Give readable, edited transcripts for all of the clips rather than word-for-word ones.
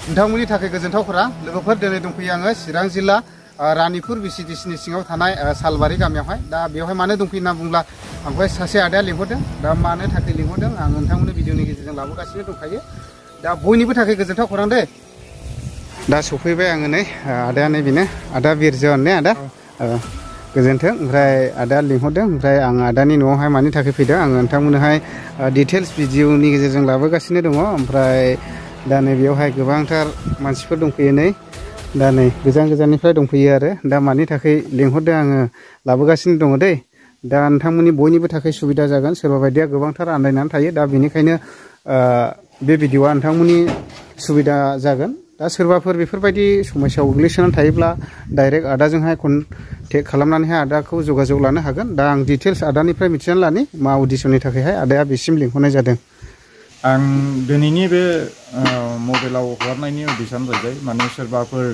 नोंथांमोननि थाखाय गोजोनथाव खौरां लोगोफोर दिनै दंफैयो आङो चिरां जिल्ला रानिपुर बिसिडिसिनि सिङाव थानाय सालबारि गामियावहाय दा बेवहाय मानो दंफैयो होनना बुंब्ला आंखौहाय सासे आदाया लिंहरदों दा मानो थाखाय लिंहरदों आं नोंथांमोननि भिडिअनि गेजेरजों लाबोगासिनो दंखायो दा बयनिबो थाखाय गोजोनथाव खौरां दे दा सफैबाय आङो नै आदाया नै बेनो आदा बिरजन ने आदा गोजोन्थों ओमफ्राय आदा लिंहरदों ओमफ्राय आं आदानि न'आवहाय मानि थाखाय फैदों आङो नोंथांमोननोहाय डिटेल्स भिडिअनि गेजेरजों लाबोगासिनो दङ ओमफ्राय दा नै बेयावहाय गोबांथार मानसिफोर दंफैयो नै दा नै गोजान गोजाननिफ्राय दंफैयो आरो दा मानि थाखाय लिंहरदों आङो लाबोगासिनो दङ दै दा नोंथांमोननि बयनिबो थाखाय सुबिदा जागोन सोरबा बायदिया गोबांथार आन्दायनानै थायो दा बेनिखायनो बे भिडिअआ नोंथांमोननि सुबिदा जागोन दा सोरबाफोर बेफोरबायदि समस्यायाव गोग्लैसोनानै थायोब्ला डाइरेक्ट आदाजोंहाय कन्टेक्ट खालामनानैहाय आदाखौ जगाजग लानो हागोन दा आं डिटेल्स आदानिफ्राय मिथिनानै लानि मा उद्देশ্যनि थाखायहाय आदाया बेसिम लिंहरनाय जादों आं दिनैनि बे मबाइलाव हगारनायनि उद्देश्यानो जाहैबाय माने सोरबाफोर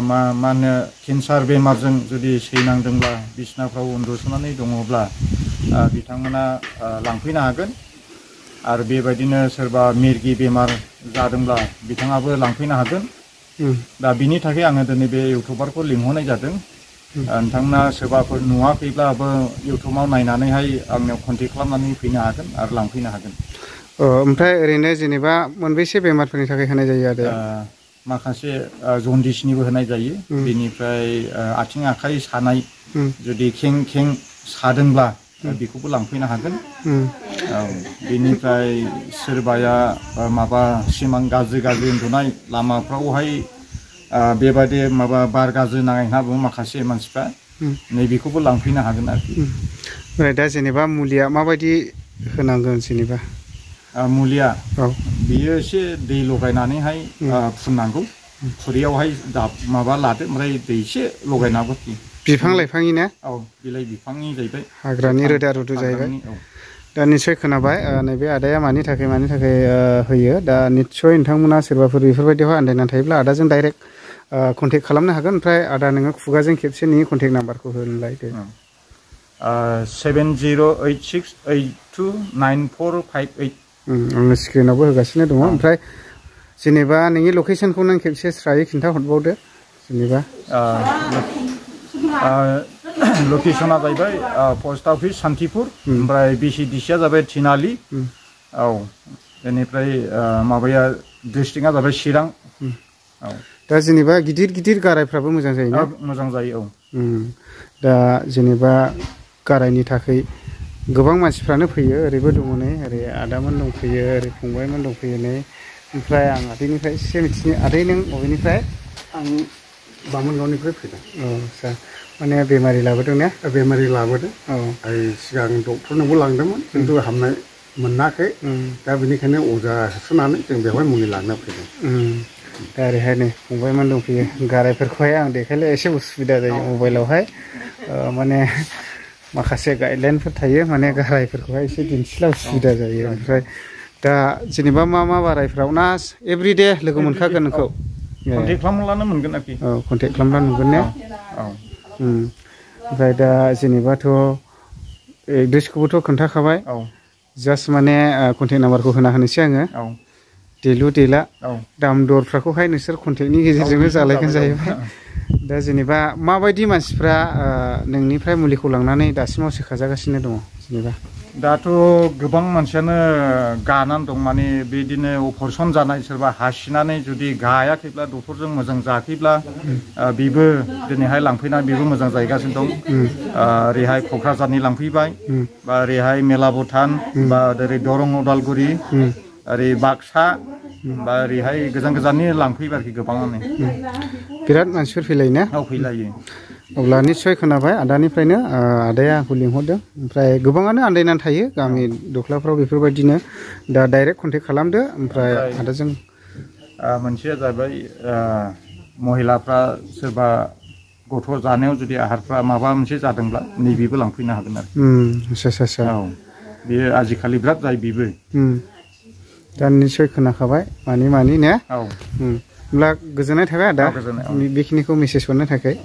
मा होनो केन्सार बेमारजों जुदि सैनांदोंब्ला बिसनाफ्राव उन्दुसोनानै दङब्ला बिथांमोना लांफैनो हागोन आरो बेबायदिनो सोरबा मिरगि बेमार जादोंब्ला बिथाङाबो लांफैनो हागोन दा बिनि थाखाय आङो दिनै बे इउटुबारखौ लिंहरनाय जादों नोंथांमोना सोरबाफोर नुवाखैब्लाबो इउटुबाव नायनानैहाय आंनियाव कन्टेक्ट खालामनानै फैनो हागोन आरो लांफैनो हागोन ओमफ्राय ओरैनो जेनेबा मोनबेसे बेमारफोरनि थाखाय होनाय जायो आरो माखासे जन्दिसनिबो होनाय जायो बेनिफ्राय आथिं आखाइ सानाय जुदि खें खें सादोंब्ला बेखौबो लांफैनो हागोन बेनिफ्राय सोरबाया माबा सिमां गाज्रि उन्दुनाय लामाफ्रावहाय बेबायदि माबा बार गाज्रि नाङै होनना बुङो माखासे मानसिफ्रा नैबेखौबो लांफैनो हागोन आरोखि ओमफ्राय दा जेनेबा मुलिया माबायदि होनांगोन जेनेबा मुलिया बियो एसे दै लगायनानैहाय फुननांगौ खुरैयावहाय माबा लादो ओमफ्राय दै एसे लगायनांगौ बिफां लाइफांनि ना बिलाइ बिफांनि जाहैबाय हाग्रानि रोदा रुदु जाहैबाय दा निस्सय खोनाबाय नैबे आदाया मानि थाखाय होयो दा निस्सय नोंथांमोना सोरबाफोर बेफोरबायदियाव आन्दायनानै थायोब्ला आदाजों डाइरेक्ट कन्टेक्ट खालामनो हागोन ओमफ्राय आदा नोङो खुगाजों खेबसे नोंनि कन्टेक्ट नाम्बारखौ होनलाय दे 7086829458 आङो स्क्रिनावबो होगासिनो दङ ओमफ्राय जेनेबा नोंनि लकेसनखौ नों खेबसे स्रायै खिन्थाहरबावदो जेनेबा लकेसना जाहैबाय पस्ट अफिस सान्तिपुर ओमफ्राय बिसिडिसिया जाबाय थिनालि बेनिफ्राय माबाया डिस्ट्रिक्टआ जाबाय चिरां दा जेनेबा गिदिर गारायफ्राबो मोजां जायो ना मोजां जायो दा जेनेबा गारायनि थाखाय गोबां मानसिफ्रानो फैयो ओरैबो दङ नै ओरै आदामोन दंफैयो ओरै फंबायमोन दंफैयो नै ओमफ्राय आं आदैनिफ्राय एसे मिथिनो आदै नों बबेनिफ्राय आं बामोनगावनिफ्राय फैदों आदसा माने बेमारि लाबोदों ने बेमारि लाबोदों सिगां डक्टरनावबो लांदोंमोन खिन्थु हामनाय मोनाखै दा बेनिखायनो अजा होसोनानै जों बेवहाय मुलि लानो फैदों दा ओरैहाय नै फंबायमोन दंफैयो गारायफोरखौहाय आं देखायलाय एसे उसुबिदा जायो मबाइलावहाय माने माखासे गाइडलाइनफोर थायो माने गारायफोरखौहाय एसे दिन्थिला उसुबिदा जायो ओमफ्राय दा जेनेबा मा बारायफ्राव ना एभरिडे लोगो मोनखागोन नोंखौ कन्टेक्ट खालामब्लानो मोनगोन आरोखि कन्टेक्ट खालामब्ला नुगोन ने ओमफ्राय दा जेनेबाथ' एड्रेसखौबोथ' खोन्थाखाबाय जास्ट माने कन्टेक्ट नाम्बारखौ होनोसै आङो देलु देला दाम दरफ्राखौहाय नोंसोर कन्टेक्टनि गेजेरजोंनो जालायगोन जाहैबाय दा जेनेबा माबायदि मानसिफ्रा नोंनिफ्राय मुलिखौ लांनानै दासिमाव सोखाजागासिनो दङ जेनेबा दाथ' गोबां मानसियानो गानानै दं माने बिदिनो अपारेसन जानाय सोरबा हासिनानै जुदि गायाखैब्ला डक्टरजों मोजां जायाखैब्ला बेबो दिनैहाय लांफैनानै बेबो मोजां जाहैगासिनो दं ओरैहाय क'क्राझारनि लांफैबाय बा ओरैहाय मेलाबुथान बा ओरै दरं उदालगुरि ओरै बाक्सा बा ओरैहाय गोजाननि लांफैबाय आरोखि गोबाङानो बिराद मानसिफोर फैलायो ना फैलायो अब्ला निस्सय खोनाबाय आदानिफ्रायनो आदाया आंखौ लिंहरदों ओमफ्राय गोबाङानो आन्दायनानै थायो गामि दख्लाफ्राव बेफोरबायदिनो दा डाइरेक्ट कन्टेक्ट खालामदो ओमफ्राय आदाजों मोनसेया जाबाय महिलाफ्रा सोरबा गथ' जानायाव जुदि आहारफ्रा माबा मोनसे जादोंब्ला नैबेबो लांफैनो हागोन आरो बेयो आजिखालि बिराद जायो बेबो दा निस्सय खोनाखाबाय मानि ने होमब्ला गोजोननाय थाबाय आदा बेखिनिखौ मेसेज हरनो थाखाय